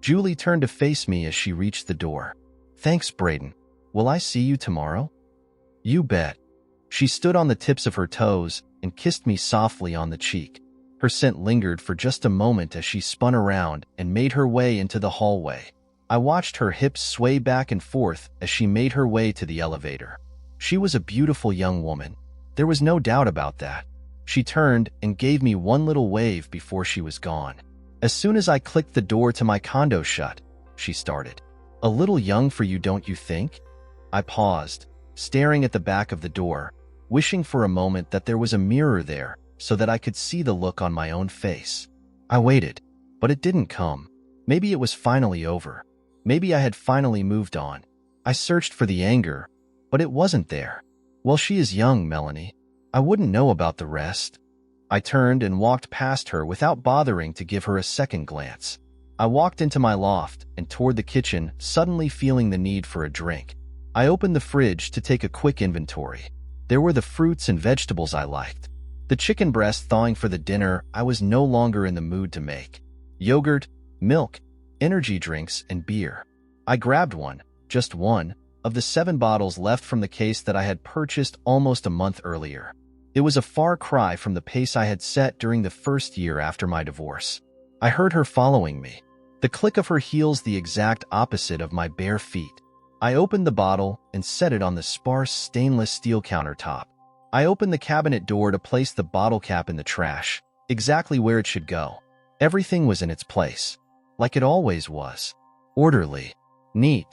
Julie turned to face me as she reached the door. Thanks, Braden. Will I see you tomorrow? You bet. She stood on the tips of her toes and kissed me softly on the cheek. Her scent lingered for just a moment as she spun around and made her way into the hallway. I watched her hips sway back and forth as she made her way to the elevator. She was a beautiful young woman. There was no doubt about that. She turned and gave me one little wave before she was gone. As soon as I clicked the door to my condo shut, she started. A little young for you, don't you think? I paused, staring at the back of the door, wishing for a moment that there was a mirror there so that I could see the look on my own face. I waited, but it didn't come. Maybe it was finally over. Maybe I had finally moved on. I searched for the anger, but it wasn't there. Well, she is young, Melanie. I wouldn't know about the rest. I turned and walked past her without bothering to give her a second glance. I walked into my loft and toward the kitchen, suddenly feeling the need for a drink. I opened the fridge to take a quick inventory. There were the fruits and vegetables I liked. The chicken breast thawing for the dinner I was no longer in the mood to make. Yogurt, milk, energy drinks, and beer. I grabbed one, just one, of the 7 bottles left from the case that I had purchased almost a month earlier. It was a far cry from the pace I had set during the first year after my divorce. I heard her following me, the click of her heels the exact opposite of my bare feet. I opened the bottle and set it on the sparse stainless steel countertop. I opened the cabinet door to place the bottle cap in the trash, exactly where it should go. Everything was in its place, like it always was. Orderly, neat,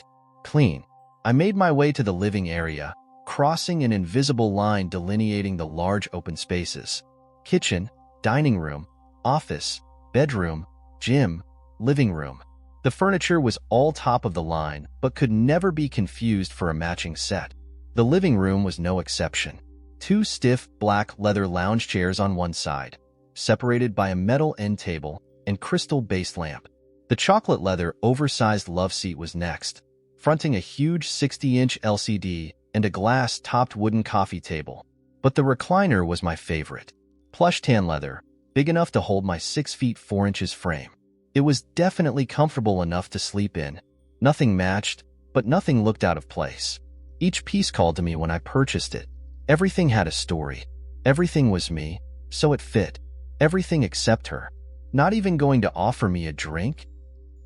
clean. I made my way to the living area, crossing an invisible line delineating the large open spaces. Kitchen, dining room, office, bedroom, gym, living room. The furniture was all top of the line, but could never be confused for a matching set. The living room was no exception. 2 stiff, black leather lounge chairs on one side, separated by a metal end table and crystal base lamp. The chocolate leather oversized love seat was next, fronting a huge 60-inch LCD and a glass-topped wooden coffee table. But the recliner was my favorite. Plush tan leather, big enough to hold my 6 feet 4 inches frame. It was definitely comfortable enough to sleep in. Nothing matched, but nothing looked out of place. Each piece called to me when I purchased it. Everything had a story. Everything was me, so it fit. Everything except her. Not even going to offer me a drink?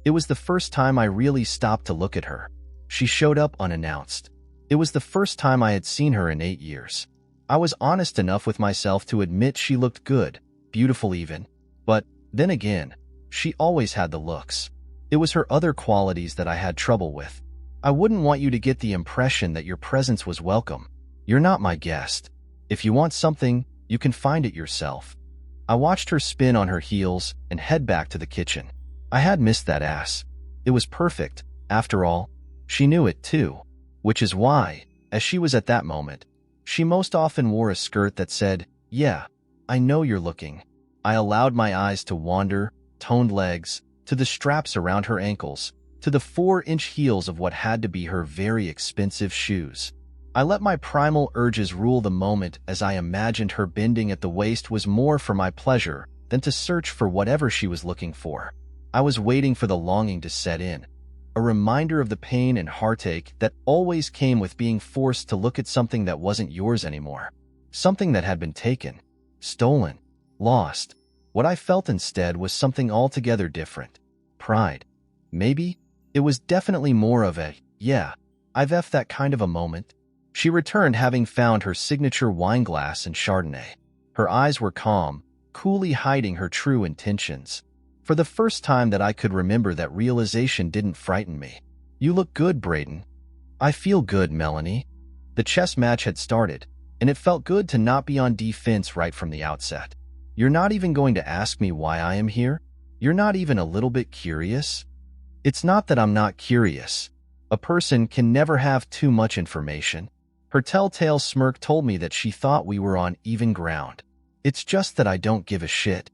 It was the first time I really stopped to look at her. She showed up unannounced. It was the first time I had seen her in 8 years. I was honest enough with myself to admit she looked good, beautiful even. But then again, she always had the looks. It was her other qualities that I had trouble with. I wouldn't want you to get the impression that your presence was welcome. You're not my guest. If you want something, you can find it yourself. I watched her spin on her heels and head back to the kitchen. I had missed that ass. It was perfect, after all. She knew it too, which is why, as she was at that moment, she most often wore a skirt that said, "Yeah, I know you're looking." I allowed my eyes to wander, toned legs, to the straps around her ankles, to the 4-inch heels of what had to be her very expensive shoes. I let my primal urges rule the moment as I imagined her bending at the waist was more for my pleasure than to search for whatever she was looking for. I was waiting for the longing to set in, a reminder of the pain and heartache that always came with being forced to look at something that wasn't yours anymore, something that had been taken, stolen, lost. What I felt instead was something altogether different. Pride. Maybe. It was definitely more of a, yeah, I've effed that kind of a moment. She returned having found her signature wine glass and Chardonnay. Her eyes were calm, coolly hiding her true intentions. For the first time that I could remember, that realization didn't frighten me. "You look good, Braden." "I feel good, Melanie." The chess match had started, and it felt good to not be on defense right from the outset. "You're not even going to ask me why I am here? You're not even a little bit curious?" "It's not that I'm not curious. A person can never have too much information." Her telltale smirk told me that she thought we were on even ground. "It's just that I don't give a shit."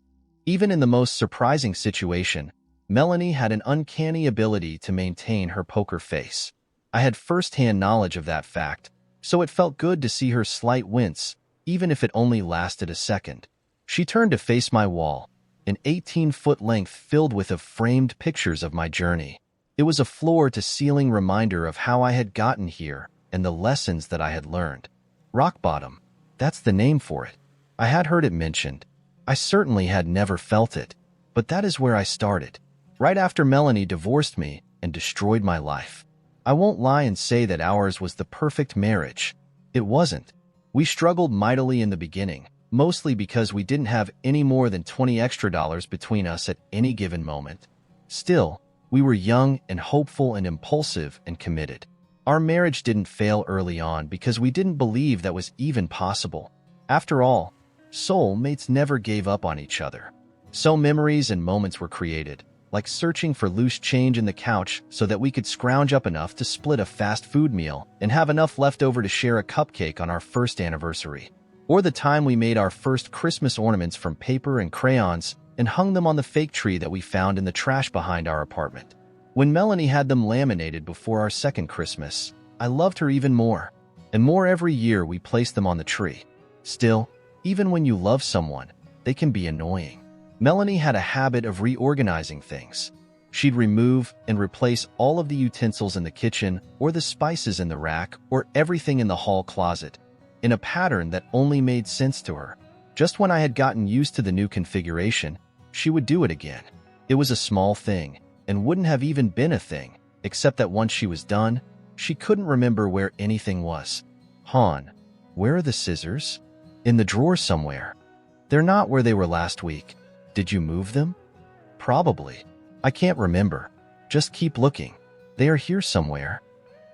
Even in the most surprising situation, Melanie had an uncanny ability to maintain her poker face. I had first-hand knowledge of that fact, so it felt good to see her slight wince, even if it only lasted a second. She turned to face my wall, an 18-foot length filled with framed pictures of my journey. It was a floor-to-ceiling reminder of how I had gotten here and the lessons that I had learned. Rock bottom, that's the name for it. I had heard it mentioned. I certainly had never felt it, but that is where I started, right after Melanie divorced me and destroyed my life. I won't lie and say that ours was the perfect marriage. It wasn't. We struggled mightily in the beginning, mostly because we didn't have any more than $20 extra between us at any given moment. Still, we were young and hopeful and impulsive and committed. Our marriage didn't fail early on because we didn't believe that was even possible. After all, soulmates never gave up on each other. So memories and moments were created, like searching for loose change in the couch so that we could scrounge up enough to split a fast food meal and have enough left over to share a cupcake on our first anniversary. Or the time we made our first Christmas ornaments from paper and crayons and hung them on the fake tree that we found in the trash behind our apartment. When Melanie had them laminated before our second Christmas, I loved her even more. And more every year we placed them on the tree. Still, even when you love someone, they can be annoying. Melanie had a habit of reorganizing things. She'd remove and replace all of the utensils in the kitchen or the spices in the rack or everything in the hall closet, in a pattern that only made sense to her. Just when I had gotten used to the new configuration, she would do it again. It was a small thing, and wouldn't have even been a thing, except that once she was done, she couldn't remember where anything was. Han, where are the scissors? In the drawer somewhere. They're not where they were last week. Did you move them? Probably. I can't remember. Just keep looking. They are here somewhere.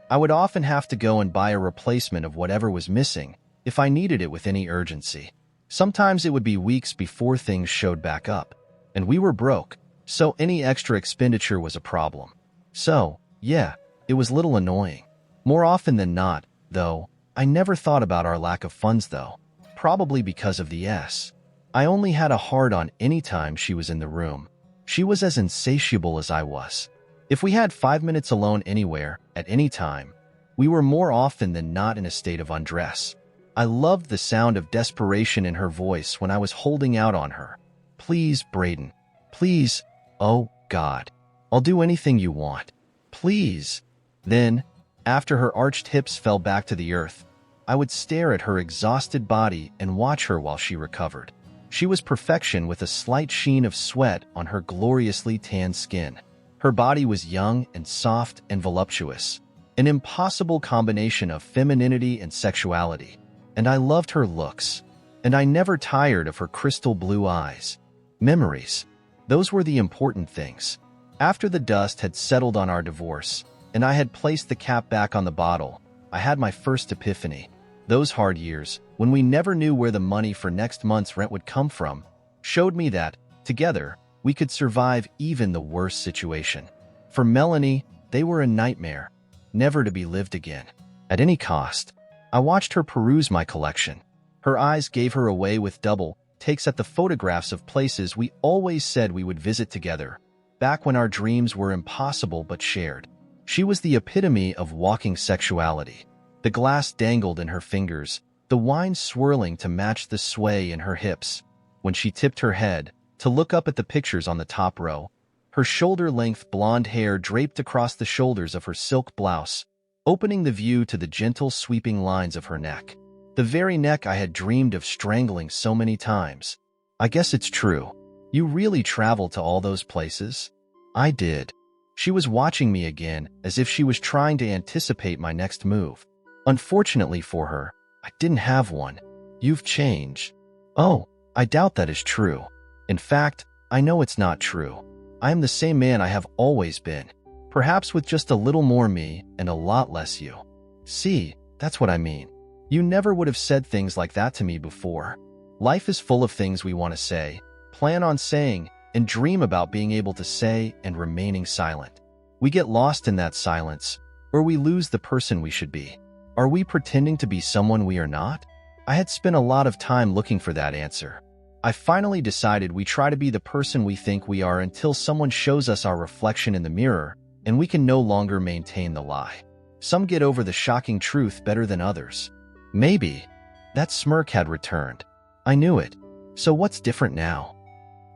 I would often have to go and buy a replacement of whatever was missing if I needed it with any urgency. Sometimes it would be weeks before things showed back up, and we were broke, so any extra expenditure was a problem. So, yeah, it was a little annoying. More often than not, though, I never thought about our lack of funds though, probably because of the S. I only had a hard-on any time she was in the room. She was as insatiable as I was. If we had 5 minutes alone anywhere, at any time, we were more often than not in a state of undress. I loved the sound of desperation in her voice when I was holding out on her. Please, Braden. Please. Oh, God. I'll do anything you want. Please. Then, after her arched hips fell back to the earth, I would stare at her exhausted body and watch her while she recovered. She was perfection with a slight sheen of sweat on her gloriously tanned skin. Her body was young and soft and voluptuous, an impossible combination of femininity and sexuality. And I loved her looks, and I never tired of her crystal blue eyes. Memories. Those were the important things. After the dust had settled on our divorce, and I had placed the cap back on the bottle, I had my first epiphany. Those hard years, when we never knew where the money for next month's rent would come from, showed me that, together, we could survive even the worst situation. For Melanie, they were a nightmare, never to be lived again. At any cost, I watched her peruse my collection. Her eyes gave her away with double takes at the photographs of places we always said we would visit together, back when our dreams were impossible but shared. She was the epitome of walking sexuality. The glass dangled in her fingers, the wine swirling to match the sway in her hips. When she tipped her head to look up at the pictures on the top row, her shoulder-length blonde hair draped across the shoulders of her silk blouse, opening the view to the gentle sweeping lines of her neck. The very neck I had dreamed of strangling so many times. I guess it's true. You really traveled to all those places? I did. She was watching me again, as if she was trying to anticipate my next move. Unfortunately for her, I didn't have one. You've changed. Oh, I doubt that is true. In fact, I know it's not true. I am the same man I have always been, perhaps with just a little more me and a lot less you. See, that's what I mean. You never would have said things like that to me before. Life is full of things we want to say, plan on saying, and dream about being able to say and remaining silent. We get lost in that silence, or we lose the person we should be. Are we pretending to be someone we are not? I had spent a lot of time looking for that answer. I finally decided we try to be the person we think we are until someone shows us our reflection in the mirror, and we can no longer maintain the lie. Some get over the shocking truth better than others. Maybe. That smirk had returned. I knew it. So what's different now?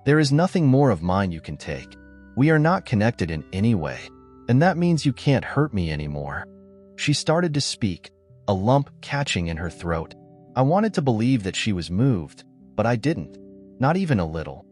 There is nothing more of mine you can take. We are not connected in any way, and that means you can't hurt me anymore." She started to speak, a lump catching in her throat. I wanted to believe that she was moved, but I didn't, not even a little.